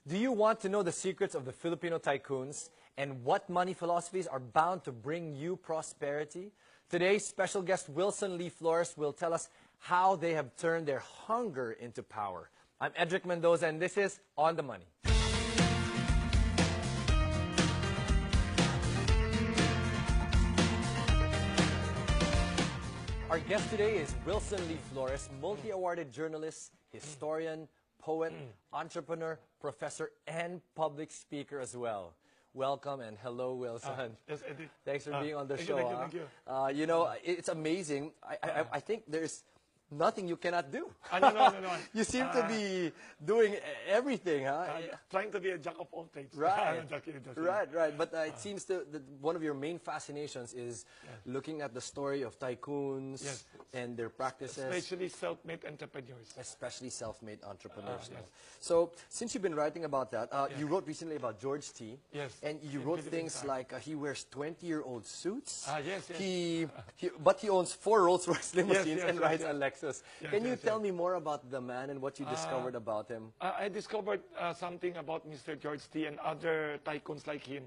Do you want to know the secrets of the Filipino tycoons and what money philosophies are bound to bring you prosperity? Today's special guest Wilson Lee Flores will tell us how they have turned their hunger into power. I'm Edric Mendoza, and this is On the Money. Our guest today is Wilson Lee Flores, multi-awarded journalist, historian, poet, entrepreneur, professor, and public speaker as well. Welcome and hello, Wilson. Yes, Eddie. Thanks for being on the thank show. You, thank you. You know, it's amazing. I think there's nothing you cannot do. No. You seem to be doing everything, huh? Trying to be a jack of all trades. Right. Just kidding. Right. But it seems that one of your main fascinations is looking at the story of tycoons and their practices. Especially self-made entrepreneurs. Especially self-made entrepreneurs. So, since you've been writing about that, you wrote recently about George T. Yes. And you wrote things like he wears 20-year-old suits. Yes. But he owns 4 Rolls-Royce limousines and rides on Lexus. Can you tell me more about the man and what you discovered about him? I discovered something about Mr. George T. and other tycoons like him.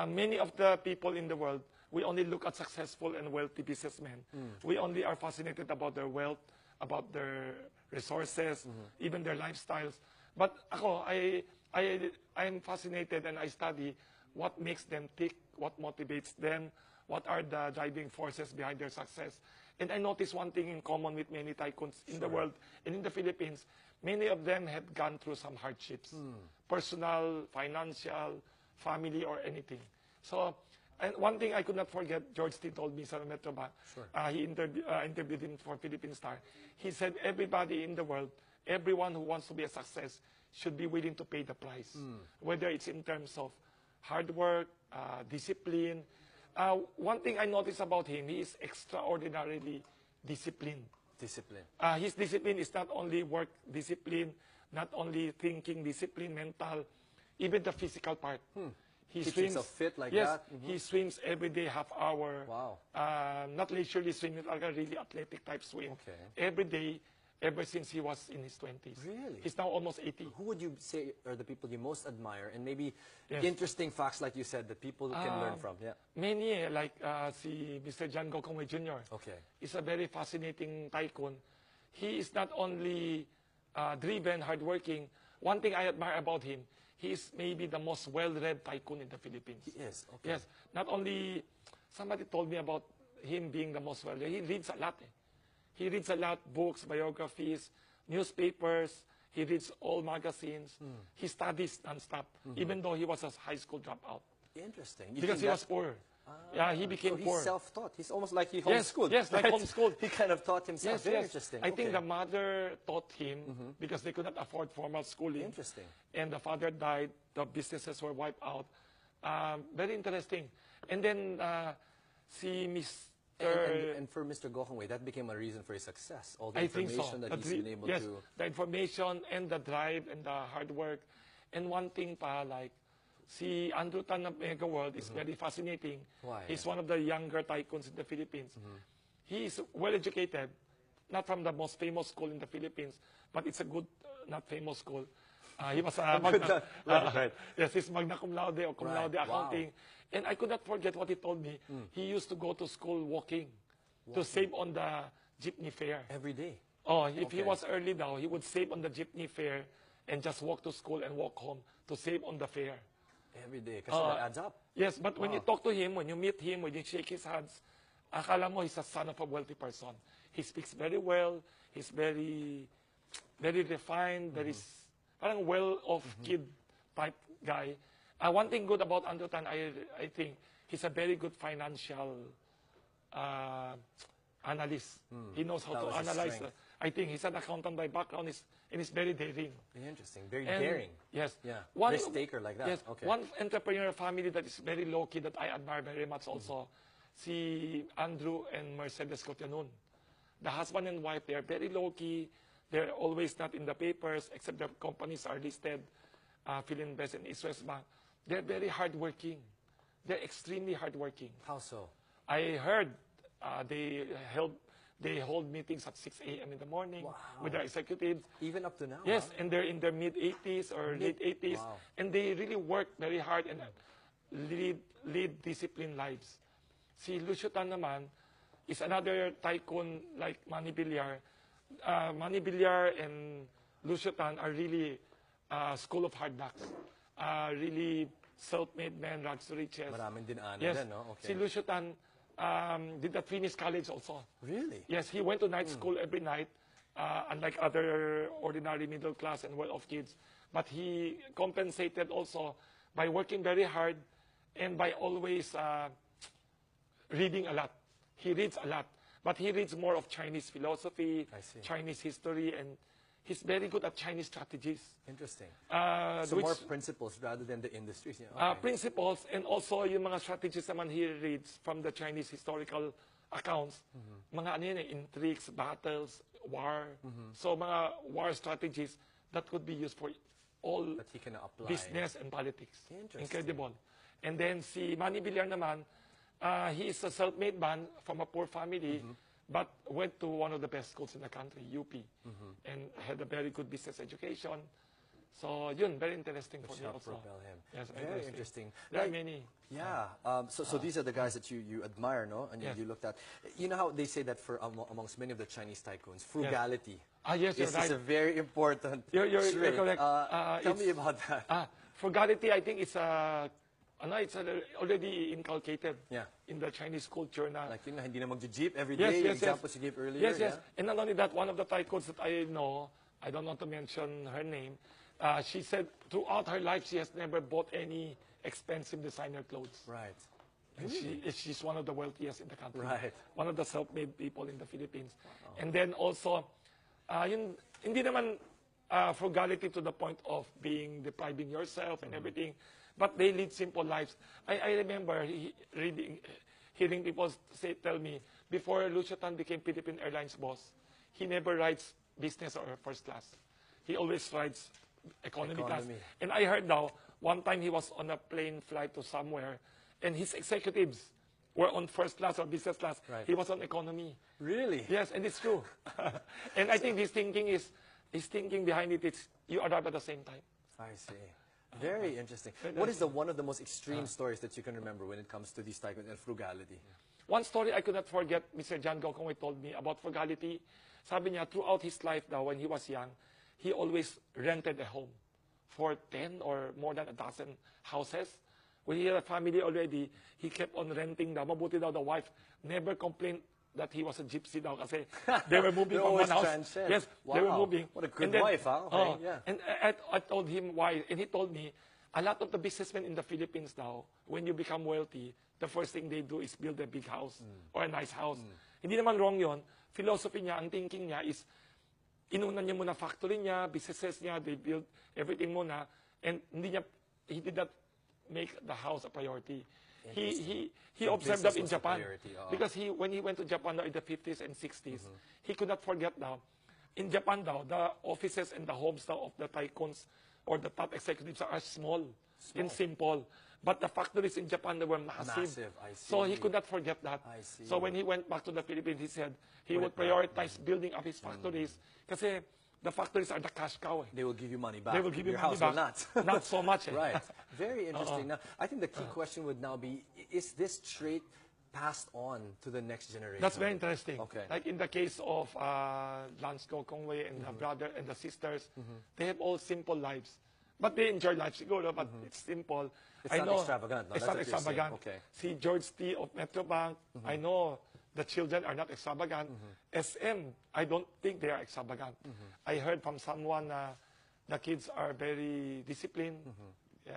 Many of the people in the world, we only look at successful and wealthy businessmen. We only are fascinated about their wealth, about their resources, even their lifestyles. But ako, I'm fascinated and I study what makes them tick, what motivates them, what are the driving forces behind their success. And I noticed one thing in common with many tycoons in the world and in the Philippines. Many of them had gone through some hardships, personal, financial, family, or anything. So, and one thing I could not forget, George T. told me sa Metro Bank, he interviewed him for Philippine Star. He said, everybody in the world, everyone who wants to be a success should be willing to pay the price, whether it's in terms of hard work, discipline. One thing I noticed about him, he is extraordinarily disciplined. His discipline is not only work discipline, not only thinking discipline, mental, even the physical part. He Keeps swims himself fit like that? He swims every day, half hour. Wow. Not leisurely swimming, like a really athletic type swim. Okay. Every day, ever since he was in his 20s. Really? He's now almost 80. Who would you say are the people you most admire, and maybe interesting facts like you said that people can learn from? Many, like si Mr. John Gokongwei Jr. Okay. Is a very fascinating tycoon. He is not only driven, hardworking. One thing I admire about him, he is maybe the most well-read tycoon in the Philippines. He is? Okay. Yes. Not only, somebody told me about him being the most well-read. He reads a lot. He reads a lot, books, biographies, newspapers. He reads all magazines. He studies nonstop, even though he was a high school dropout. Interesting. Because he was poor. He became poor. He's self-taught. He's almost like he homeschooled. Yes, like homeschooled. He kind of taught himself. Very interesting. I think the mother taught him because they could not afford formal schooling. Interesting. And the father died. The businesses were wiped out. Very interesting. And then see And for Mr. Gokongwei, that became a reason for his success. All the information that he's been able to... the information and the drive and the hard work. And one thing pa, like, si Andrew Tan of Mega World is very fascinating. Why? He's one of the younger tycoons in the Philippines. He is well-educated, not from the most famous school in the Philippines, but it's a good, not famous school. He was a yes, he's magna cum laude or cum laude accounting. Wow. And I could not forget what he told me. He used to go to school walking to save on the jeepney fare. Every day? Oh, if he was early now, he would save on the jeepney fare and just walk to school and walk home to save on the fare. Every day, because that adds up. Yes, but when you talk to him, when you meet him, when you shake his hands, akala mo he's a son of a wealthy person. He speaks very well. He's very refined. Very parang well-off kid type guy. One thing good about Andrew Tan, I think, he's a very good financial analyst. He knows how to analyze. I think he's an accountant by background, and he's very daring. Interesting. Very daring. Yes. Yeah. One risk taker like that. Yes. Okay. One entrepreneurial family that is very low-key that I admire very much also, si Andrew and Mercedes Cotianun. The husband and wife, they are very low-key. They're always not in the papers, except their companies are listed, Philinvest and East West Bank. They're very hardworking. They're extremely hardworking. How so? I heard they They hold meetings at 6 a.m. in the morning Wow. with their executives. Even up to now? Yes, huh? and they're in their mid-80s or late 80s. Wow. And they really work very hard and lead disciplined lives. Si Lucio Tan naman is another tycoon like Manny Villar. Manny Villar and Lucio Tan are really school of hard knocks. Really self-made men, rags to riches. Maraming dinaanan Yes, din, no? si Okay. Lucio Tan did not finish college also. Really? Yes, he went to night school every night, unlike other ordinary middle class and well-off kids. But he compensated also by working very hard and by always reading a lot. He reads a lot, but he reads more of Chinese philosophy, I see. Chinese history, and he's very good at Chinese strategies. Interesting. which- So more principles rather than the industries. Yeah, okay. principles and also yung mga strategies naman he reads from the Chinese historical accounts. Mga ano yun intrigues, battles, war. So mga war strategies that could be used for all That he can apply. business and politics. Interesting. Incredible. And then si Manny Villar naman, he is a self-made man from a poor family, but went to one of the best schools in the country, UP, and had a very good business education. So yun, very interesting for Which me helped also. propel him. Yes, Very interesting. There are Like, many. Yeah. So these are the guys that you admire, no? And Yes. you looked at. You know how they say that for amongst many of the Chinese tycoons, frugality Yes, you're is right. a very important You're trait. correct. Tell me It's- about that. Frugality, I think, is it's already inculcated Yeah. in the Chinese culture na. Like yun nga, hindi na mag-jeep every Yes, day. yes, Yung yes. examples you gave earlier. Yes, yes. Yeah? And not only that, one of the tycoons that I know, I don't want to mention her name, she said throughout her life she has never bought any expensive designer clothes. Right. And she's one of the wealthiest in the country. Right. One of the self-made people in the Philippines. And then also, hindi naman frugality to the point of depriving yourself and everything, but they lead simple lives. I remember hearing people tell me, before Lucio Tan became Philippine Airlines boss, he never rides business or first class. He always rides economy class. And I heard now, one time he was on a plane flight to somewhere, and his executives were on first class or business class. Right. He was on economy. Really? Yes, and it's true. And I think his thinking behind it is you arrive at the same time. I see. Very interesting. What is one of the most extreme stories that you can remember when it comes to these tycoons and frugality? One story I could not forget, Mr. John Gokongwei told me about frugality. Sabi niya, throughout his life daw, when he was young, he always rented a home for 10 or more than a dozen houses. When he had a family already, he kept on renting daw. Mabuti daw the wife never complained that he was a gypsy daw kasi they were moving from one house. Transcend. Yes, wow. they were moving. What a good And then, wife, huh? Okay, yeah. And I told him why, and he told me, a lot of the businessmen in the Philippines now, when you become wealthy, the first thing they do is build a big house or a nice house. Hindi naman wrong yon. Philosophy niya, ang thinking niya is, inunan niya muna factory niya, businesses niya, they build everything muna, and he did not make the house a priority. He observed that in Japan. Because when he went to Japan now in the 50s and 60s, he could not forget now. In Japan now, the offices and the homes now of the tycoons or the top executives are small and simple. But the factories in Japan, they were massive. I see. So he could not forget that. I see. So when he went back to the Philippines, he said he would prioritize building up his factories. Kasi the factories are the cash cow. They will give you money back. They will give you Your money house back. will not. Not so much. Right. Very interesting. Now, I think the key question would now be, is this trait passed on to the next generation? That's very interesting. Okay. Like in the case of Lance Gokongwei and the brother and the sisters, they have all simple lives. But they enjoy life, siguro, but it's simple. It's not extravagant, no? It's That's not what you're saying. extravagant. Okay. See, George T. of Metrobank, I know the children are not extravagant. SM, I don't think they are extravagant. I heard from someone the kids are very disciplined. Yeah.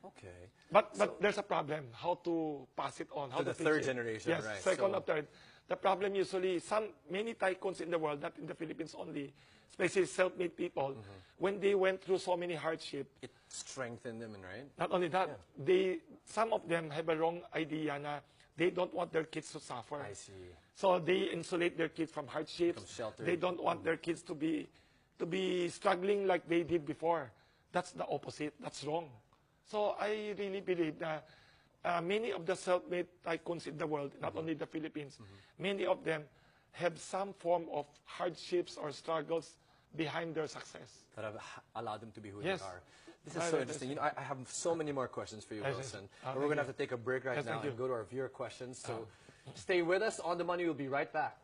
Okay. But there's a problem, how to pass it on. How To the teach third it. generation, yes, right. second So- or third. The problem usually, many tycoons in the world, not in the Philippines only, especially self-made people, when they went through so many hardship, It strengthened them, right? not only that, some of them have a wrong idea na they don't want their kids to suffer. I see. So they insulate their kids from hardships. From shelter. They don't want their kids to be struggling like they did before. That's the opposite. That's wrong. So I really believe that many of the self-made tycoons in the world, not only the Philippines, many of them have some form of hardships or struggles behind their success. That have allowed them to be who Yes. they are. This is so interesting. You know, I have so many more questions for you, Wilson. But we're going to have to take a break right now and go to our viewer questions. So stay with us. On the Money, we'll be right back.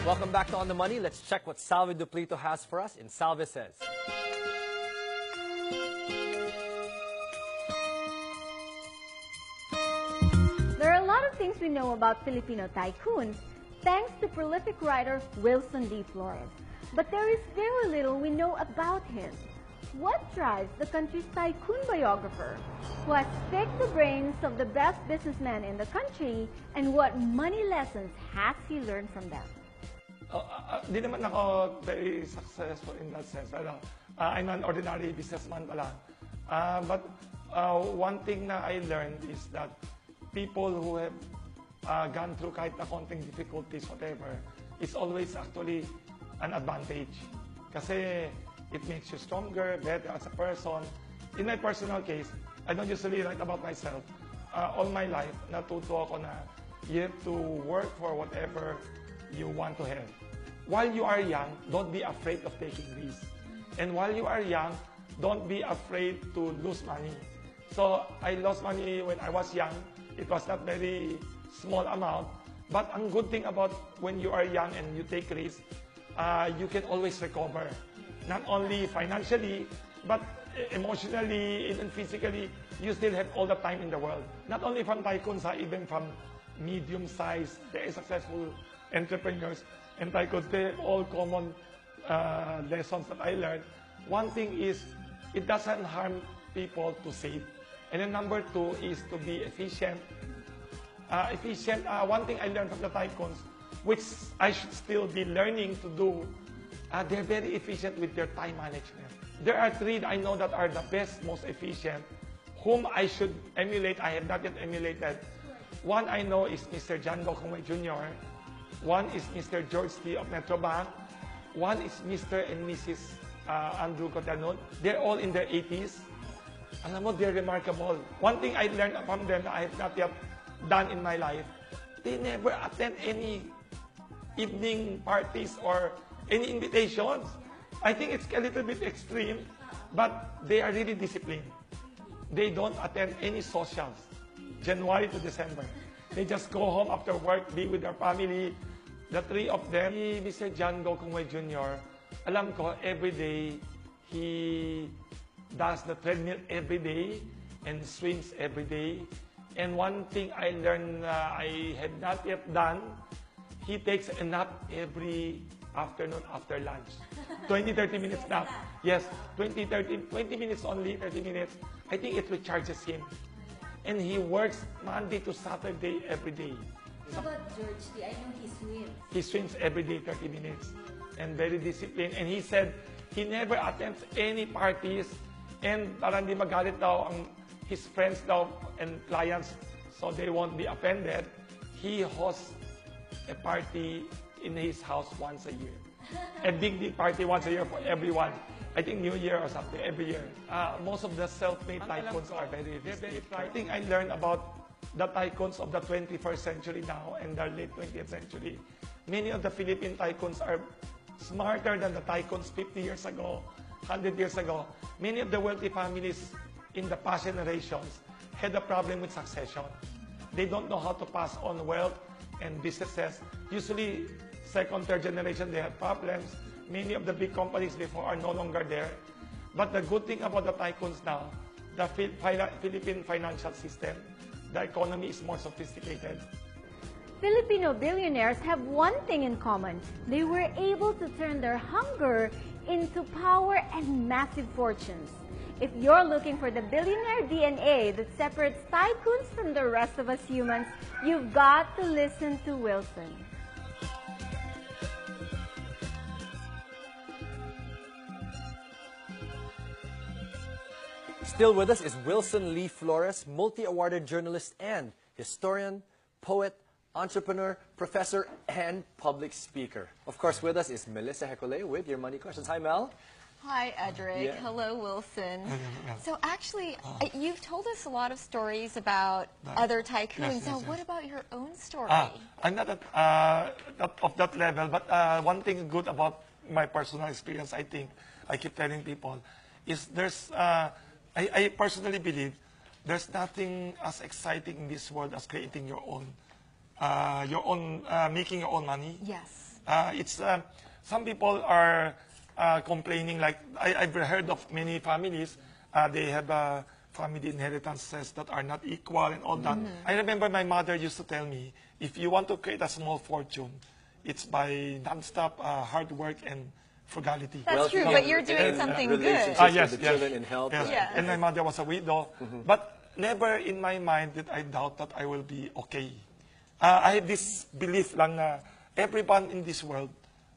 Welcome back to On the Money. Let's check what Salve Duplito has for us in Salve Says. There are a lot of things we know about Filipino tycoons thanks to prolific writer Wilson D. Flores. But there is very little we know about him. What drives the country's tycoon biographer? Who has picked the brains of the best businessmen in the country, and what money lessons has he learned from them? Di naman ako very successful in that sense. I'm an ordinary businessman pala. But one thing na I learned is that people who have gone through kahit na konting difficulties, whatever, is always actually an advantage. Kasi it makes you stronger, better as a person. In my personal case, I don't usually write about myself. All my life, natuto ako na you have to work for whatever you want to have. While you are young, don't be afraid of taking risks. And while you are young, don't be afraid to lose money. So I lost money when I was young. It was not very small amount. But ang good thing about when you are young and you take risks, you can always recover. Not only financially, but emotionally, even physically, you still have all the time in the world. Not only from tycoons, even from medium-sized, very successful entrepreneurs and tycoons, they have all common lessons that I learned. One thing is, it doesn't harm people to save. And then number two is to be efficient. One thing I learned from the tycoons, which I should still be learning to do, they're very efficient with their time management. There are three I know that are the best, most efficient, whom I should emulate. I have not yet emulated. One I know is Mr. John Gokongwei Jr., one is Mr. George T. of Metrobank, one is Mr. and Mrs. Andrew Cotanon. They're all in their 80s. Alam mo, they're remarkable. One thing I learned from them that I have not yet done in my life, they never attend any evening parties or any invitations. I think it's a little bit extreme, but they are really disciplined. They don't attend any socials, January to December. They just go home after work, be with their family. The three of them, Mr. John Gokongwei Jr., alam ko, every day, he does the treadmill every day and swims every day. And one thing I learned I had not yet done, he takes a nap every afternoon after lunch. 20-30 minutes nap. Yes, 20 minutes only, 30 minutes. I think it recharges him. And he works Monday to Saturday every day. How about George T? I know he swims. He swims every day, 30 minutes. And very disciplined. And he said he never attends any parties. And parang di magalit daw ang his friends daw and clients so they won't be offended. He hosts a party in his house once a year. A big party once a year for everyone. I think New Year or something, every year. Most of the self-made tycoons are very risky. I think I learned about the tycoons of the 21st century now and the late 20th century. Many of the Philippine tycoons are smarter than the tycoons 50 years ago, 100 years ago. Many of the wealthy families in the past generations had a problem with succession. They don't know how to pass on wealth and businesses. Usually, second, third generation, they have problems. Many of the big companies before are no longer there. But the good thing about the tycoons now, the Philippine financial system, the economy is more sophisticated. Filipino billionaires have one thing in common. They were able to turn their hunger into power and massive fortunes. If you're looking for the billionaire DNA that separates tycoons from the rest of us humans, you've got to listen to Wilson. Still with us is Wilson Lee Flores, multi-awarded journalist and historian, poet, entrepreneur, professor, and public speaker. Of course, with us is Melissa Hecole with Your Money Questions. Hi, Mel. Hi, Edric. Yeah. Hello, Wilson. So actually, you've told us a lot of stories about other tycoons. Now, what about your own story? I'm not of that level, but one thing good about my personal experience, I think, I keep telling people, is there's, I personally believe there's nothing as exciting in this world as creating your own, making your own money. Yes. It's, some people are complaining, like I've heard of many families, they have family inheritances that are not equal and all that. I remember my mother used to tell me, if you want to create a small fortune, it's by non-stop hard work and frugality. That's true, but you're doing something good. Relationships with the children and help. Yes. Yes. And my mother was a widow. But never in my mind did I doubt that I will be okay. I have this belief lang na everyone in this world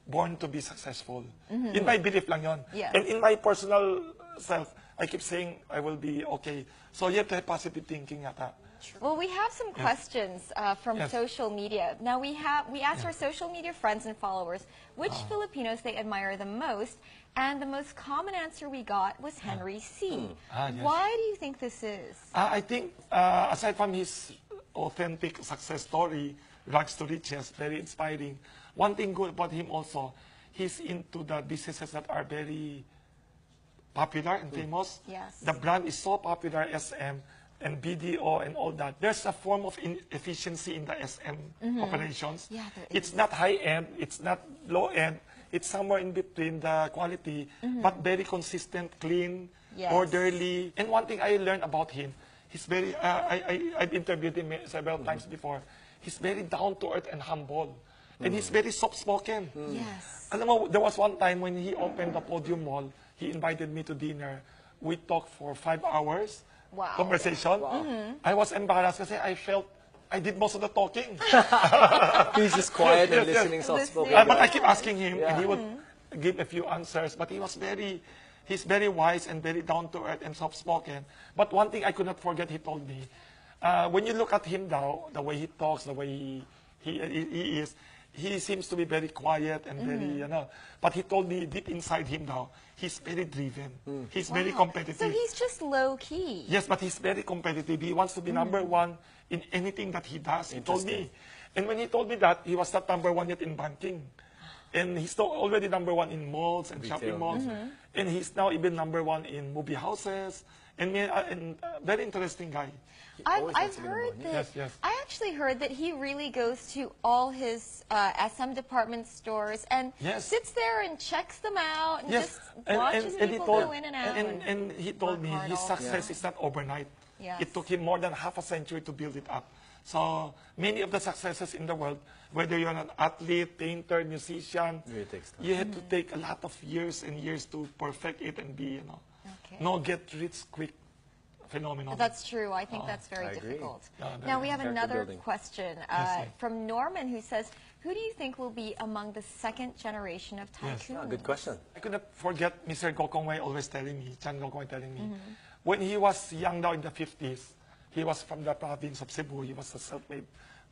born to be successful. In my belief lang yon. Yes. And in my personal self, I keep saying I will be okay. So you have to have positive thinking yata. Well, we have some questions from social media. Now, we asked our social media friends and followers which Filipinos they admire the most, and the most common answer we got was Henry C. Yes. Why do you think this is? I think, aside from his authentic success story, rags to riches, very inspiring, one thing good about him also, he's into the businesses that are very popular and famous. Yes. The brand is so popular, SM and BDO and all that. There's a form of efficiency in the SM operations. Yeah, there it's is. not high-end, it's not low-end, it's somewhere in between the quality, but very consistent, clean, Yes. orderly. And one thing I learned about him, he's very, I've interviewed him several times before, he's very down-to-earth and humble. And he's very soft-spoken. Yes. Alam mo, there was one time when he opened the Podium Mall, he invited me to dinner. We talked for 5 hours. Wow. Conversation. I was embarrassed because I felt I did most of the talking. He's just quiet and Yes, yes. listening, soft-spoken. Listening. But I keep asking him, and he Yeah. would give a few answers. But he's very wise and very down-to-earth and soft-spoken. But one thing I could not forget, he told me, when you look at him now, the way he talks, the way he is, he seems to be very quiet and very, but he told me deep inside him now, he's very driven. He's very competitive. So he's just low-key. Yes, but he's very competitive. He wants to be number one in anything that he does. He told me. And when he told me that, he was not number one yet in banking. And he's already number one in malls and shopping malls. And he's now even number one in movie houses. And very interesting guy. I've heard that. Yes, yes. I actually heard that he really goes to all his SM department stores and Yes. sits there and checks them out and just And watches he people told, go in and out. and he told work me hard his all the success time. is not overnight. Yes. It took him more than half a century to build it up. So many of the successes in the world, whether you're an athlete, painter, musician, Really takes time. you have to take a lot of years and years to perfect it and be, Okay. no get rich quick phenomenon. That's true. I think that's very I agree. difficult. Yeah, Now we have Character another building. question Yes. from Norman, who says, who do you think will be among the second generation of Yes. tycoons? Good question. I could not forget Mr. Gokongwei always telling me, Chan Gokongwei telling me, when he was young now in the 50s, he was from the province of Cebu, he was a self-made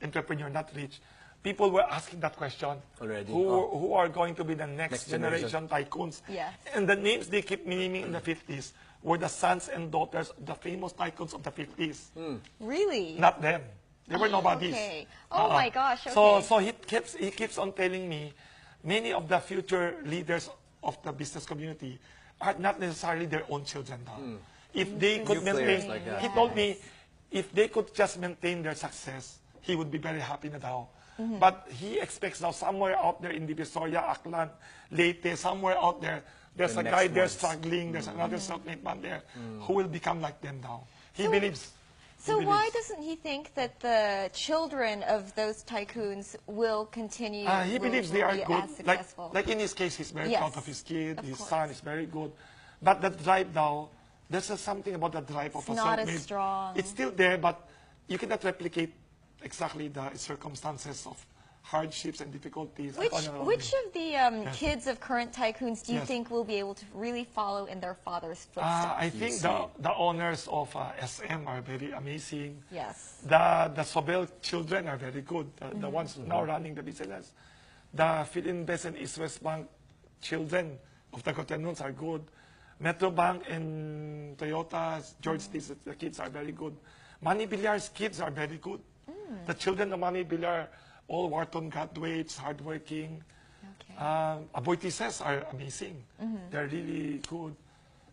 entrepreneur, not rich. People were asking that question. Already? Who are going to be the next Next generation generation. tycoons? Yes. And the names they keep naming in the 50s were the sons and daughters of the famous tycoons of the 50s. Really? Not them. They were nobodies. Okay. Oh my gosh. Okay. So he keeps on telling me, many of the future leaders of the business community are not necessarily their own children now. If they could New players maintain, like that. he told me, if they could just maintain their success, he would be very happy now. But he expects now somewhere out there in Divisoria, Aklan, Leyte, somewhere out there, there's The a next guy there ones. struggling, there's another self-made man there who will become like them now. He believes. So He why believes. doesn't he think that the children of those tycoons will continue? He believes they will are be good. as successful? Like in his case, he's very Yes, proud of his kid. of His course. son is very good. But the drive now, there's something about the drive of It's a not as self-made. strong. It's still there, but you cannot replicate exactly the circumstances of hardships and difficulties. Which of the kids of current tycoons do you think will be able to really follow in their father's footsteps? I think the owners of SM are very amazing. Yes. The Sobel children are very good, the ones now running the business. The Philinvest and East West Bank children of the Cotanuns are good. Metro Bank and Toyota's, George T's, the kids are very good. Manny Villar's kids are very good. The children of Manny Villar, all Wharton graduates, hardworking. Okay. Aboitises are amazing. They're really good.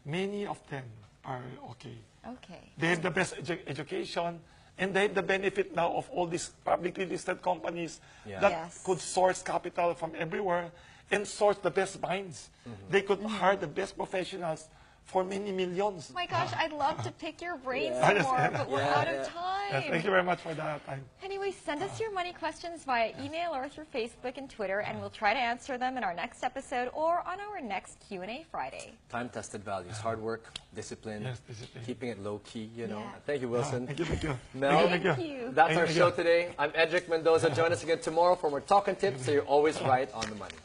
Many of them are okay. Okay. They have the best education, and they have the benefit now of all these publicly listed companies that could source capital from everywhere and source the best minds. They could hire the best professionals for many millions. My gosh, I'd love to pick your brains some more, but we're out of time. Thank you very much for that. Anyway, send us your money questions via email or through Facebook and Twitter, and we'll try to answer them in our next episode or on our next Q&A Friday. Time-tested values, hard work, discipline, keeping it low-key, you know. Yeah. Thank you, Wilson. Thank you, thank you. Mel, Thank you. that's our show today. I'm Edric Mendoza. Join us again tomorrow for more talk and tips so you're always right on the money.